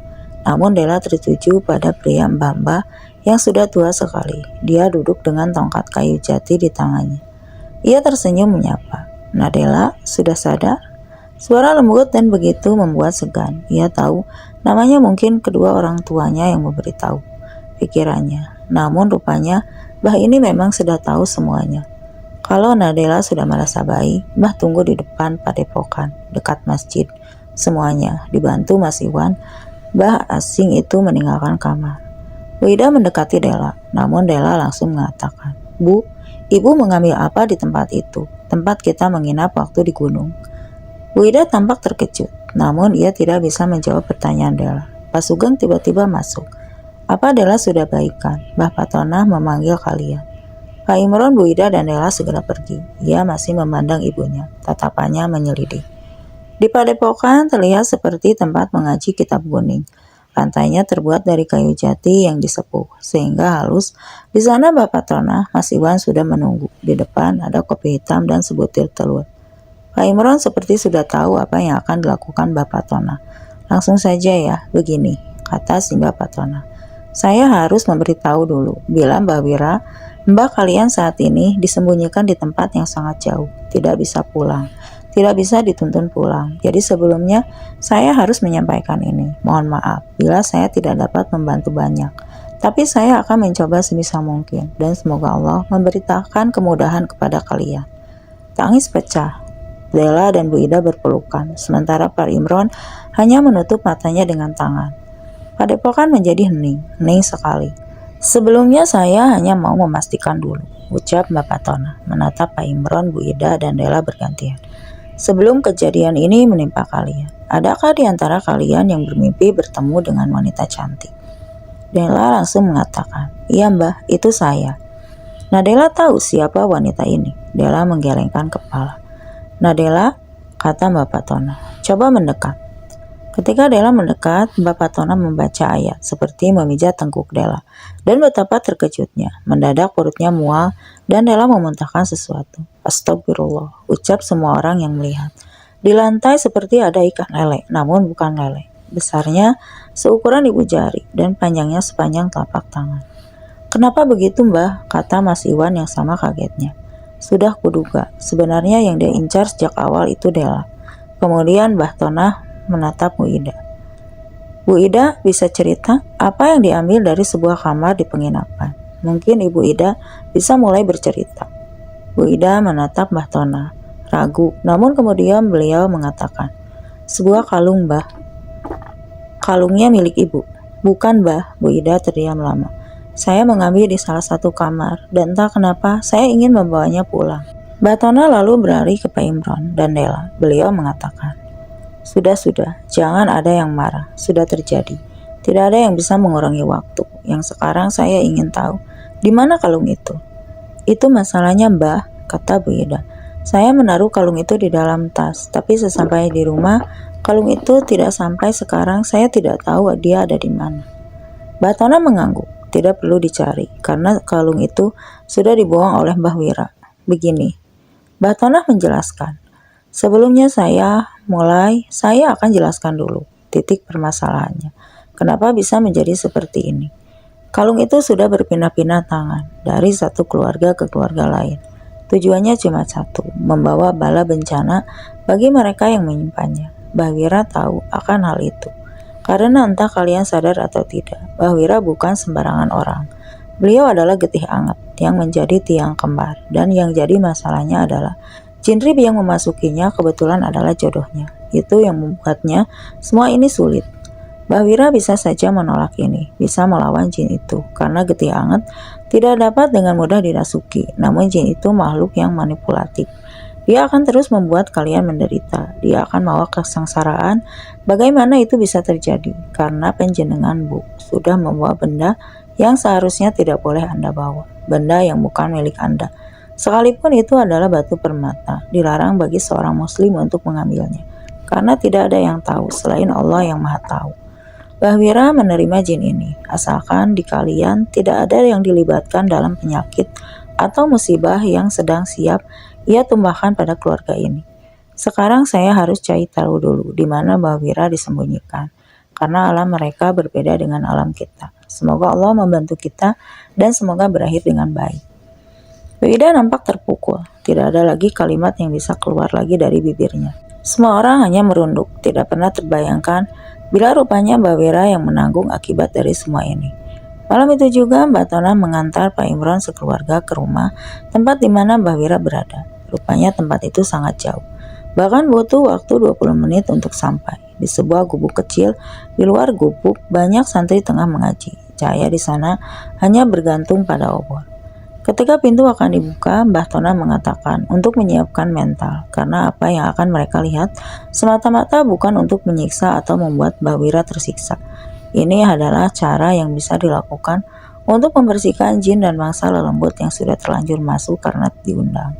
Namun Dela tertuju pada pria mbah-mbah yang sudah tua sekali. Dia duduk dengan tongkat kayu jati di tangannya. Ia tersenyum menyapa. "Nah Dela, sudah sadar?" Suara lembut dan begitu membuat segan. Ia tahu Namanya mungkin kedua orang tuanya yang memberitahu, pikirannya. Namun rupanya Mbah ini memang sudah tahu semuanya. Kalau Nadela sudah merasa baik, Mbah tunggu di depan padepokan, dekat masjid. Semuanya dibantu Mas Iwan. Mbah asing itu meninggalkan kamar. Bu Ida mendekati Dela, namun Dela langsung mengatakan, "Bu, Ibu mengambil apa di tempat itu? Tempat kita menginap waktu di gunung." Bu Ida tampak terkejut, namun ia tidak bisa menjawab pertanyaan Dela. Pak Sugeng tiba-tiba masuk. "Apa Dela sudah baikan? Mbah Patona memanggil kalian." Pak Imron, Bu Ida, dan Dela segera pergi. Ia masih memandang ibunya, tatapannya menyelidik. Di padepokan terlihat seperti tempat mengaji kitab kuning. Lantainya terbuat dari kayu jati yang disepuh, sehingga halus. Di sana Mbah Patona, Mas Iwan sudah menunggu. Di depan ada kopi hitam dan sebutir telur. Pak Imron seperti sudah tahu apa yang akan dilakukan Mbah Patona. "Langsung saja ya, begini," kata si Mbah Patona. "Saya harus memberitahu dulu, bila Mbah Wira, Mbah kalian saat ini disembunyikan di tempat yang sangat jauh, tidak bisa pulang. Tidak bisa dituntun pulang. Jadi sebelumnya saya harus menyampaikan ini. Mohon maaf bila saya tidak dapat membantu banyak. Tapi saya akan mencoba sebisa mungkin dan semoga Allah memberitakan kemudahan kepada kalian." Tangis pecah. Dela dan Bu Ida berpelukan, sementara Pak Imron hanya menutup matanya dengan tangan. Padepokan menjadi hening sekali. "Sebelumnya saya hanya mau memastikan dulu," ucap Mbak Patona, menatap Pak Imron, Bu Ida, dan Dela bergantian. "Sebelum kejadian ini menimpa kalian, adakah di antara kalian yang bermimpi bertemu dengan wanita cantik?" Dela langsung mengatakan, "Iya Mbah, itu saya." Nadela tahu siapa wanita ini. Dela menggelengkan kepala. "Nadela," kata Mbak Patona, "coba mendekat." Ketika Dela mendekat, Mbak Patona membaca ayat seperti memijat tengkuk Dela. Dan betapa terkejutnya, mendadak perutnya mual dan Dela memuntahkan sesuatu. "Astagfirullah," ucap semua orang yang melihat. Di lantai seperti ada ikan lele, namun bukan lele. Besarnya seukuran ibu jari dan panjangnya sepanjang telapak tangan. "Kenapa begitu Mbah?" kata Mas Iwan yang sama kagetnya. "Sudah kuduga, sebenarnya yang dia incar sejak awal itu Dela." Kemudian Mbah Tonah menatap Bu Ida. "Bu Ida, bisa cerita apa yang diambil dari sebuah kamar di penginapan? Mungkin Ibu Ida bisa mulai bercerita." Bu Ida menatap Mbah Tona, ragu, namun kemudian beliau mengatakan, "Sebuah kalung, Mbah." "Kalungnya milik Ibu?" "Bukan, Mbah." Bu Ida terdiam lama. "Saya mengambil di salah satu kamar, dan entah kenapa saya ingin membawanya pulang." Mbah Tona lalu beralih ke Pak Imron dan Dela. Beliau mengatakan, Sudah, jangan ada yang marah. Sudah terjadi. Tidak ada yang bisa mengurangi waktu. Yang sekarang saya ingin tahu, di mana kalung itu?" "Itu masalahnya Mbah," kata Bu Ida. "Saya menaruh kalung itu di dalam tas, tapi sesampai di rumah, kalung itu tidak sampai sekarang saya tidak tahu dia ada di mana." Mbah Tona mengangguk. Tidak perlu dicari, karena kalung itu sudah dibuang oleh Mbah Wira. Begini, Mbah Tona menjelaskan. "Sebelumnya saya akan jelaskan dulu titik permasalahannya. Kenapa bisa menjadi seperti ini? Kalung itu sudah berpindah-pindah tangan dari satu keluarga ke keluarga lain. Tujuannya cuma satu, membawa bala bencana bagi mereka yang menyimpannya. Mbah Wira tahu akan hal itu. Karena entah kalian sadar atau tidak, Mbah Wira bukan sembarangan orang. Beliau adalah getih anget yang menjadi tiang kembar, dan yang jadi masalahnya adalah jin rib yang memasukinya kebetulan adalah jodohnya. Itu yang membuatnya semua ini sulit. Mbah Wira bisa saja menolak ini, bisa melawan jin itu, karena getih anget tidak dapat dengan mudah dirasuki. Namun jin itu makhluk yang manipulatif. Dia akan terus membuat kalian menderita. Dia akan membawa kesengsaraan. Bagaimana itu bisa terjadi? Karena penjenengan Bu sudah membawa benda yang seharusnya tidak boleh Anda bawa. Benda yang bukan milik Anda. Sekalipun itu adalah batu permata, dilarang bagi seorang muslim untuk mengambilnya, karena tidak ada yang tahu selain Allah yang maha tahu. Mbah Wira menerima jin ini, asalkan di kalian tidak ada yang dilibatkan dalam penyakit atau musibah yang sedang siap ia tumbahkan pada keluarga ini. Sekarang saya harus cari tahu dulu di mana Mbah Wira disembunyikan, karena alam mereka berbeda dengan alam kita. Semoga Allah membantu kita dan semoga berakhir dengan baik. Bu Ida nampak terpukul. Tidak ada lagi kalimat yang bisa keluar lagi dari bibirnya. Semua orang hanya merunduk, tidak pernah terbayangkan bila rupanya Mbak Wira yang menanggung akibat dari semua ini. Malam itu juga Mbak Tona mengantar Pak Imron sekeluarga ke rumah tempat di mana Mbak Wira berada. Rupanya tempat itu sangat jauh. Bahkan butuh waktu 20 menit untuk sampai. Di sebuah gubuk kecil, di luar gubuk banyak santri tengah mengaji. Cahaya di sana hanya bergantung pada obor. Ketika pintu akan dibuka, Mbah Tona mengatakan untuk menyiapkan mental, karena apa yang akan mereka lihat semata-mata bukan untuk menyiksa atau membuat Mbah Wira tersiksa. Ini adalah cara yang bisa dilakukan untuk membersihkan jin dan mangsa lelembut yang sudah terlanjur masuk karena diundang.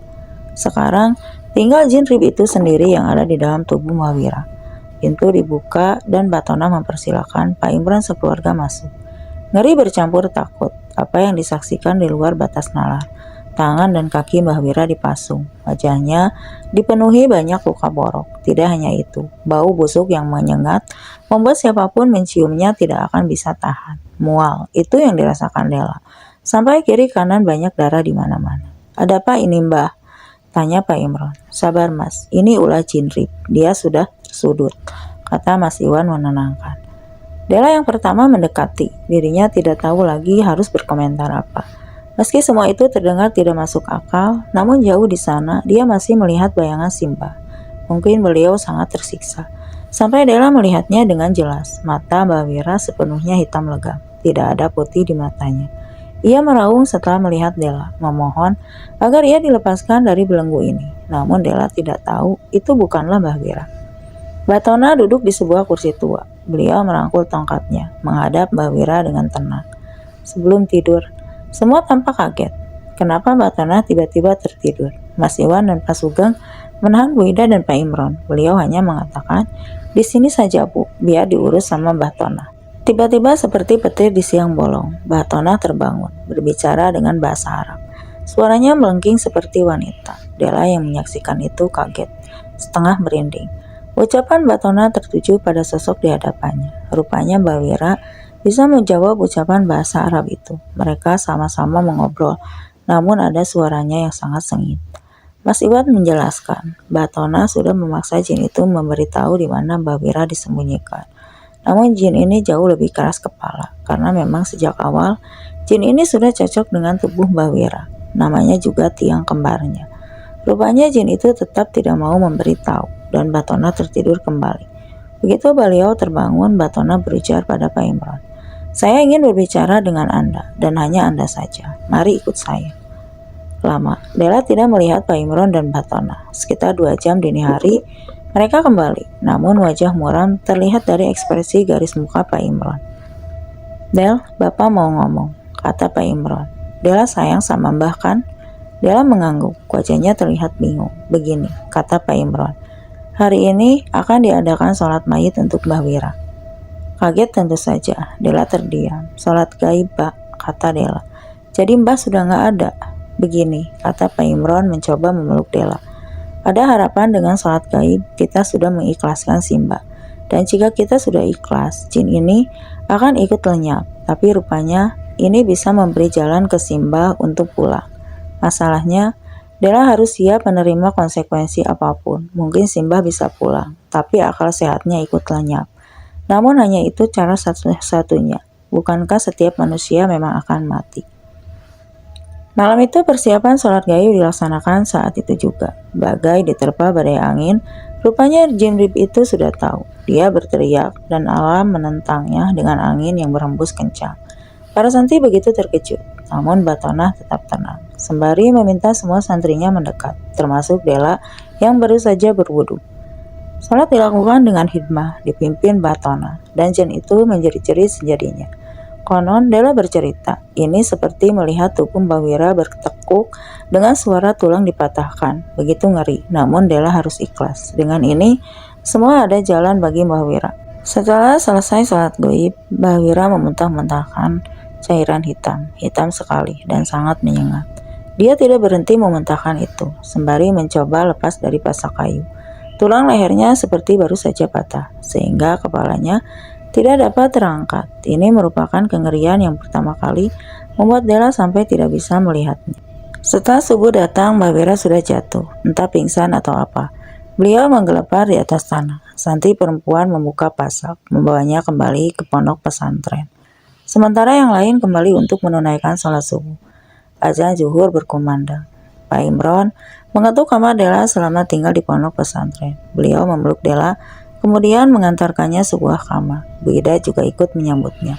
Sekarang, tinggal jin rib itu sendiri yang ada di dalam tubuh Mbah Wira. Pintu dibuka dan Mbah Tona mempersilahkan Pak Imron sekeluarga masuk. Ngeri bercampur takut, apa yang disaksikan di luar batas nalar. Tangan dan kaki Mbah Wira dipasung, wajahnya dipenuhi banyak luka borok. Tidak hanya itu, bau busuk yang menyengat membuat siapapun menciumnya tidak akan bisa tahan. Mual, itu yang dirasakan Dela. Sampai kiri kanan banyak darah di mana-mana. Ada apa ini Mbah? Tanya Pak Imron. Sabar Mas, ini ulah jin rib, dia sudah tersudut, kata Mas Iwan menenangkan. Dela yang pertama mendekati, dirinya tidak tahu lagi harus berkomentar apa. Meski semua itu terdengar tidak masuk akal, namun jauh di sana dia masih melihat bayangan Simba. Mungkin beliau sangat tersiksa. Sampai Dela melihatnya dengan jelas, mata Mbak Wira sepenuhnya hitam legam, tidak ada putih di matanya. Ia meraung setelah melihat Dela, memohon agar ia dilepaskan dari belenggu ini. Namun Dela tidak tahu itu bukanlah Mbah Wira. Mbak Tona duduk di sebuah kursi tua. Beliau merangkul tongkatnya, menghadap Mbak Wira dengan tenang. Sebelum tidur, semua tampak kaget. Kenapa Mbak Tona tiba-tiba tertidur? Mas Iwan dan Pak Sugeng menahan Bu Ida dan Pak Imron. Beliau hanya mengatakan, di sini saja Bu, biar diurus sama Mbak Tona. Tiba-tiba seperti petir di siang bolong, Mbak Tona terbangun, berbicara dengan bahasa Arab. Suaranya melengking seperti wanita. Dela yang menyaksikan itu kaget, setengah merinding. Ucapan Mbak Tona tertuju pada sosok di hadapannya. Rupanya Mbak Wira bisa menjawab ucapan bahasa Arab itu. Mereka sama-sama mengobrol, namun ada suaranya yang sangat sengit. Mas Iwan menjelaskan, Mbak Tona sudah memaksa jin itu memberitahu di mana Mbak Wira disembunyikan. Namun jin ini jauh lebih keras kepala, karena memang sejak awal jin ini sudah cocok dengan tubuh Mbak Wira. Namanya juga tiang kembarnya. Rupanya jin itu tetap tidak mau memberitahu, dan Mbak Tona tertidur kembali. Begitu beliau terbangun, Mbak Tona berujar pada Pak Imron, saya ingin berbicara dengan Anda, dan hanya Anda saja. Mari ikut saya. Lama, Dela tidak melihat Pak Imron dan Mbak Tona. Sekitar 2 jam dini hari, mereka kembali. Namun wajah muram terlihat dari ekspresi garis muka Pak Imron. Del, Bapak mau ngomong, kata Pak Imron. Dela sayang sama Mbah kan? Dela mengangguk, wajahnya terlihat bingung. Begini, kata Pak Imron. Hari ini akan diadakan sholat mayit untuk Mbah Wira. Kaget tentu saja, Dela terdiam. Sholat gaib, Pak, kata Dela. Jadi Mbah sudah nggak ada. Begini, kata Pak Imron mencoba memeluk Dela. Ada harapan dengan sholat gaib, kita sudah mengikhlaskan Simba. Dan jika kita sudah ikhlas, jin ini akan ikut lenyap. Tapi rupanya ini bisa memberi jalan ke Simba untuk pulang. Masalahnya, Dela harus siap menerima konsekuensi apapun. Mungkin Simba bisa pulang, tapi akal sehatnya ikut lenyap. Namun hanya itu cara satu-satunya. Bukankah setiap manusia memang akan mati? Malam itu persiapan sholat gaib dilaksanakan saat itu juga. Bagai diterpa badai angin, rupanya jin rib itu sudah tahu. Dia berteriak dan alam menentangnya dengan angin yang berhembus kencang. Para santri begitu terkejut, namun Mbak Tona tetap tenang. Sembari meminta semua santrinya mendekat, termasuk Dela yang baru saja berwudu. Salat dilakukan dengan hikmah, dipimpin Mbak Tona, dan jin itu menjerit-jerit sejadinya. Konon Dela bercerita, ini seperti melihat tubuh Mbak Wira bertekuk dengan suara tulang dipatahkan, begitu ngeri. Namun Dela harus ikhlas. Dengan ini, semua ada jalan bagi Mbak Wira. Setelah selesai salat gaib, Mbak Wira memuntah-muntahkan cairan hitam sekali dan sangat menyengat. Dia tidak berhenti memuntahkan itu, sembari mencoba lepas dari pasak kayu. Tulang lehernya seperti baru saja patah, sehingga kepalanya tidak dapat terangkat. Ini merupakan kengerian yang pertama kali membuat Dela sampai tidak bisa melihatnya. Setelah subuh datang, Mbak Wira sudah jatuh, entah pingsan atau apa. Beliau menggelepar di atas tanah. Santi perempuan membuka pasak, membawanya kembali ke pondok pesantren. Sementara yang lain kembali untuk menunaikan sholat subuh. Azan zuhur berkumandang. Pak Imron mengetuk kamar Dela selama tinggal di pondok pesantren. Beliau memeluk Dela, kemudian mengantarkannya sebuah kamar. Bu Ida juga ikut menyambutnya.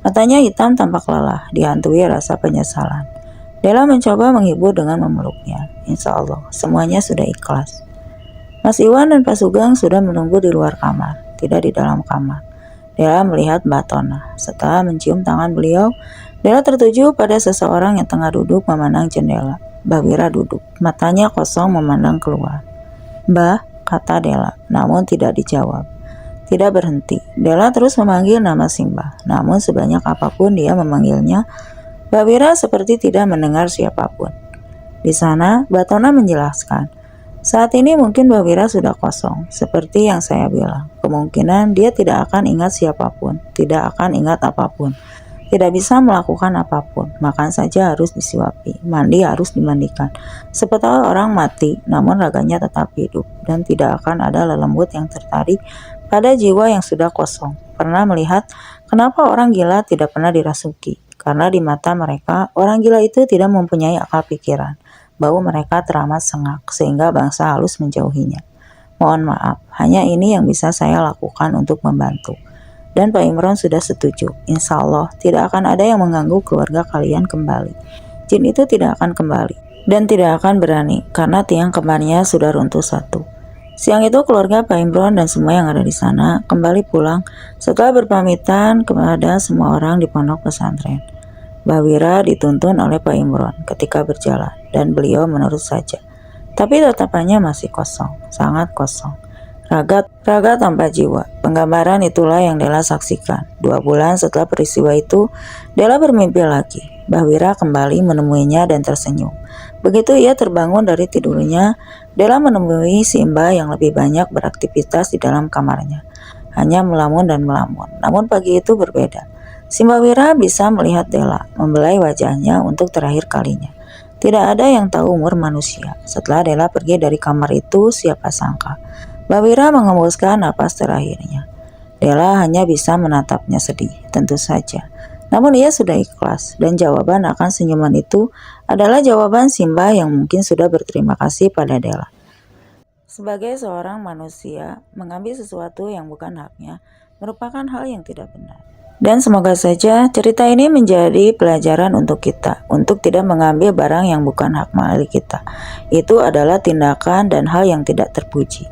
Matanya hitam tampak lelah, dihantui rasa penyesalan. Dela mencoba menghibur dengan memeluknya. Insya Allah, semuanya sudah ikhlas. Mas Iwan dan Pak Sugeng sudah menunggu di luar kamar, tidak di dalam kamar. Dela melihat Mbak Tona. Setelah mencium tangan beliau, Dela tertuju pada seseorang yang tengah duduk memandang jendela. Mbak Wira duduk, matanya kosong memandang keluar. "Mbah," kata Dela, namun tidak dijawab. Tidak berhenti, Dela terus memanggil nama Simbah. Namun sebanyak apapun dia memanggilnya, Mbak Wira seperti tidak mendengar siapapun. Di sana, Mbak Tona menjelaskan, saat ini mungkin Mbak Wira sudah kosong, seperti yang saya bilang. Kemungkinan dia tidak akan ingat siapapun, tidak akan ingat apapun, tidak bisa melakukan apapun. Makan saja harus disuapi, mandi harus dimandikan. Seperti orang mati, namun raganya tetap hidup, dan tidak akan ada lelembut yang tertarik pada jiwa yang sudah kosong. Pernah melihat kenapa orang gila tidak pernah dirasuki? Karena di mata mereka, orang gila itu tidak mempunyai akal pikiran. Bau mereka teramat sengak, sehingga bangsa halus menjauhinya. Mohon maaf, hanya ini yang bisa saya lakukan untuk membantu. Dan Pak Imron sudah setuju. Insya Allah, tidak akan ada yang mengganggu keluarga kalian kembali. Jin itu tidak akan kembali, dan tidak akan berani, karena tiang kembarnya sudah runtuh satu. Siang itu keluarga Pak Imron dan semua yang ada di sana kembali pulang setelah berpamitan kepada semua orang di pondok pesantren. Mbak Wira dituntun oleh Pak Imron ketika berjalan, dan beliau menurut saja. Tapi tatapannya masih kosong, sangat kosong. Raga tanpa jiwa. Penggambaran itulah yang Dela saksikan. 2 bulan setelah peristiwa itu, Dela bermimpi lagi. Mbak Wira kembali menemuinya dan tersenyum. Begitu ia terbangun dari tidurnya, Dela menemui Simbah yang lebih banyak beraktivitas di dalam kamarnya. Hanya melamun dan melamun. Namun pagi itu berbeda. Simbah Wira bisa melihat Dela, membelai wajahnya untuk terakhir kalinya. Tidak ada yang tahu umur manusia. Setelah Dela pergi dari kamar itu, siapa sangka Mbak Wira mengembuskan napas terakhirnya. Dela hanya bisa menatapnya sedih, tentu saja. Namun ia sudah ikhlas, dan jawaban akan senyuman itu adalah jawaban Simbah yang mungkin sudah berterima kasih pada Dela. Sebagai seorang manusia, mengambil sesuatu yang bukan haknya merupakan hal yang tidak benar. Dan semoga saja cerita ini menjadi pelajaran untuk kita, untuk tidak mengambil barang yang bukan hak milik kita. Itu adalah tindakan dan hal yang tidak terpuji.